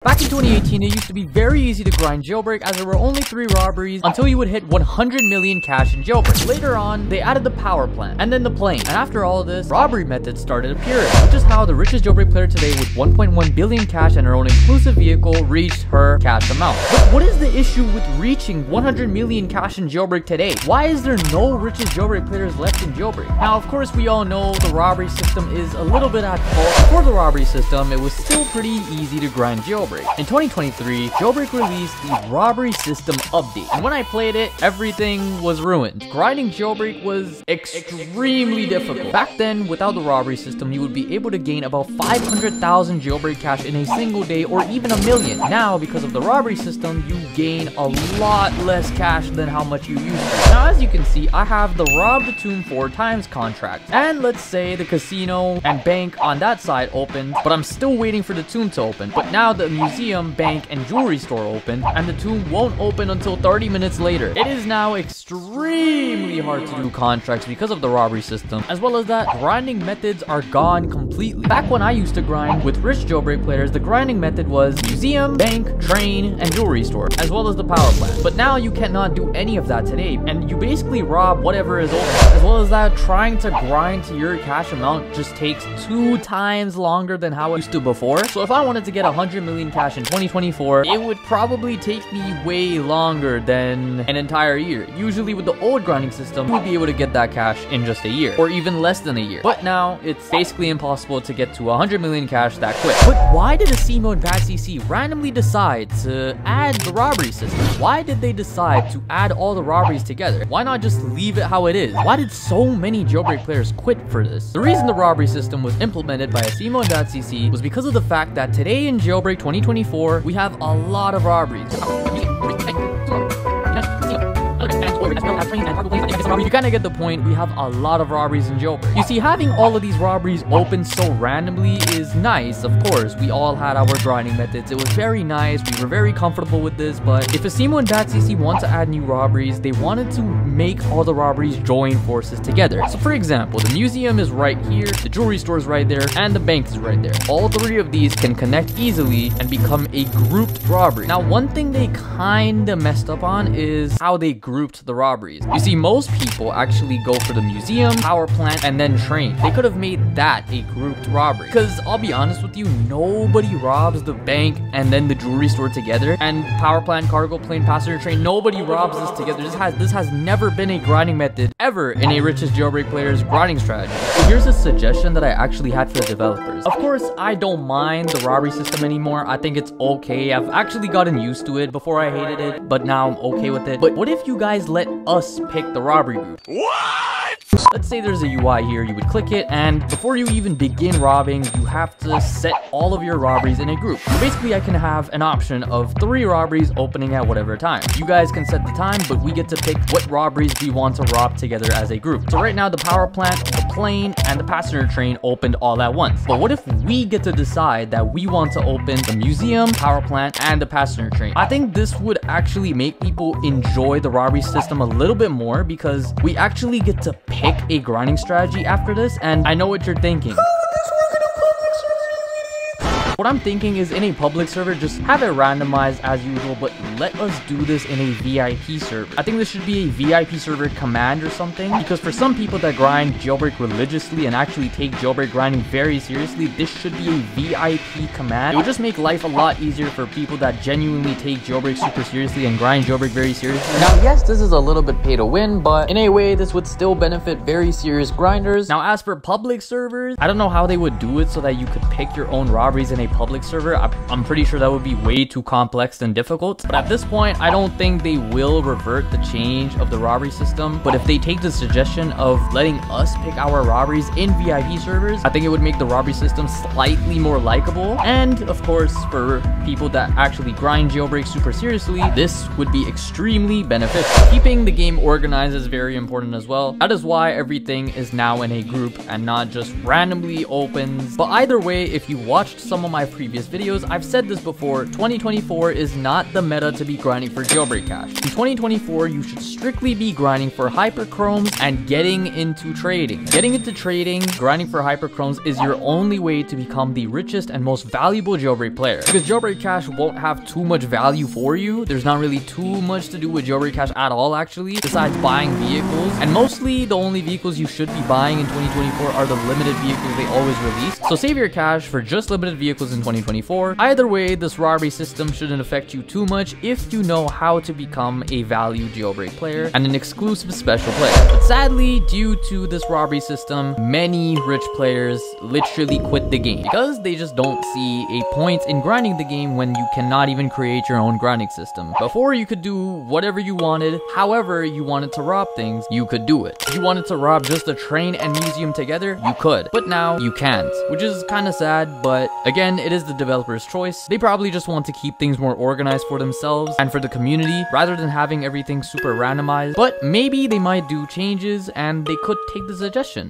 Back in 2018, it used to be very easy to grind Jailbreak as there were only 3 robberies until you would hit 100 million cash in Jailbreak. Later on, they added the power plant and then the plane. And after all of this, robbery methods started appearing, which is how the richest Jailbreak player today with 1.1 billion cash and her own exclusive vehicle reached her cash amount. But what is the issue with reaching 100 million cash in Jailbreak today? Why is there no richest Jailbreak players left in Jailbreak? Now, of course, we all know the robbery system is a little bit at fault. Before the robbery system, it was still pretty easy to grind Jailbreak. In 2023, Jailbreak released the robbery system update, and when I played it, everything was ruined. Grinding Jailbreak was extremely difficult. Back then, without the robbery system, you would be able to gain about 500,000 Jailbreak cash in a single day, or even 1 million. Now, because of the robbery system, you gain a lot less cash than how much you used to. Now, as you can see, I have the rob the tomb 4 times contract, and let's say the casino and bank on that side opened, but I'm still waiting for the tomb to open. But now the museum, bank, and jewelry store opened, and the tomb won't open until 30 minutes later. It is now extremely hard to do contracts because of the robbery system, as well as that grinding methods are gone completely. Back when I used to grind with rich Jailbreak players, the grinding method was museum, bank, train, and jewelry store, as well as the power plant. But now you cannot do any of that today, and you basically rob whatever is open. As well as that, trying to grind to your cash amount just takes 2 times longer than how it used to before. So if I wanted to get 100 million cash in 2024, it would probably take me way longer than an entire year. Usually with the old grinding system, you would be able to get that cash in just a year, or even less than a year. But now, it's basically impossible to get to 100 million cash that quick. But why did Asimo and BadCC randomly decide to add the robbery system? Why did they decide to add all the robberies together? Why not just leave it how it is? Why did so many Jailbreak players quit for this? The reason the robbery system was implemented by Asimo and BadCC was because of the fact that today in Jailbreak 2024, we have a lot of robberies. You kind of get the point. We have a lot of robberies in Jailbreak. You see, having all of these robberies open so randomly is nice, of course. We all had our grinding methods. It was very nice. We were very comfortable with this, but if Asimo and BadCC want to add new robberies, they wanted to make all the robberies join forces together. So for example, the museum is right here, the jewelry store is right there, and the bank is right there. All 3 of these can connect easily and become a grouped robbery. Now, one thing they kind of messed up on is how they grouped the robberies. You see, most people actually go for the museum, power plant, and then train. They could have made that a grouped robbery. Because I'll be honest with you, nobody robs the bank and then the jewelry store together, and power plant, cargo plane, passenger train. Nobody robs this together. This has never been a grinding method ever in a richest Jailbreak player's grinding strategy. So here's a suggestion that I actually had for the developers. Of course, I don't mind the robbery system anymore. I think it's okay. I've actually gotten used to it. Before I hated it, but now I'm okay with it. But what if you guys let us pick the robbery group? What? Let's say there's a UI here, you would click it, and before you even begin robbing, you have to set all of your robberies in a group. So basically, I can have an option of 3 robberies opening at whatever time. You guys can set the time, but we get to pick what robberies we want to rob together as a group. So right now, the power plant, the plane, and the passenger train opened all at once. But what if we get to decide that we want to open the museum, power plant, and the passenger train? I think this would actually make people enjoy the robbery system a little bit more, because we actually get to pick a grinding strategy after this. And I know what you're thinking. What I'm thinking is, in a public server, just have it randomized as usual, but let us do this in a VIP server. I think this should be a VIP server command or something, because for some people that grind Jailbreak religiously and actually take Jailbreak grinding very seriously, this should be a VIP command. It would just make life a lot easier for people that genuinely take Jailbreak super seriously and grind Jailbreak very seriously. Now, yes, this is a little bit pay to win, but in a way, this would still benefit very serious grinders. Now, as for public servers, I don't know how they would do it so that you could pick your own robberies in a public server. I'm pretty sure that would be way too complex and difficult. But at this point, I don't think they will revert the change of the robbery system. But if they take the suggestion of letting us pick our robberies in VIP servers, I think it would make the robbery system slightly more likable. And of course, for people that actually grind Jailbreak super seriously, this would be extremely beneficial. Keeping the game organized is very important as well. That is why everything is now in a group and not just randomly opens. But either way, if you watched some of my my previous videos, I've said this before, 2024 is not the meta to be grinding for jailbreak cash. In 2024, you should strictly be grinding for hyperchromes and getting into trading. Getting into trading, grinding for hyperchromes is your only way to become the richest and most valuable jailbreak player. Because jailbreak cash won't have too much value for you. There's not really too much to do with jailbreak cash at all, actually, besides buying vehicles. And mostly the only vehicles you should be buying in 2024 are the limited vehicles they always release. So save your cash for just limited vehicles in 2024. Either way, this robbery system shouldn't affect you too much if you know how to become a value jailbreak player and an exclusive special player. But sadly, due to this robbery system, many rich players literally quit the game because they just don't see a point in grinding the game when you cannot even create your own grinding system. Before, you could do whatever you wanted, however you wanted to rob things, you could do it. If you wanted to rob just a train and museum together, you could. But now you can't, which is kind of sad, but again, it is the developer's choice. They probably just want to keep things more organized for themselves and for the community rather than having everything super randomized. But maybe they might do changes and they could take the suggestion.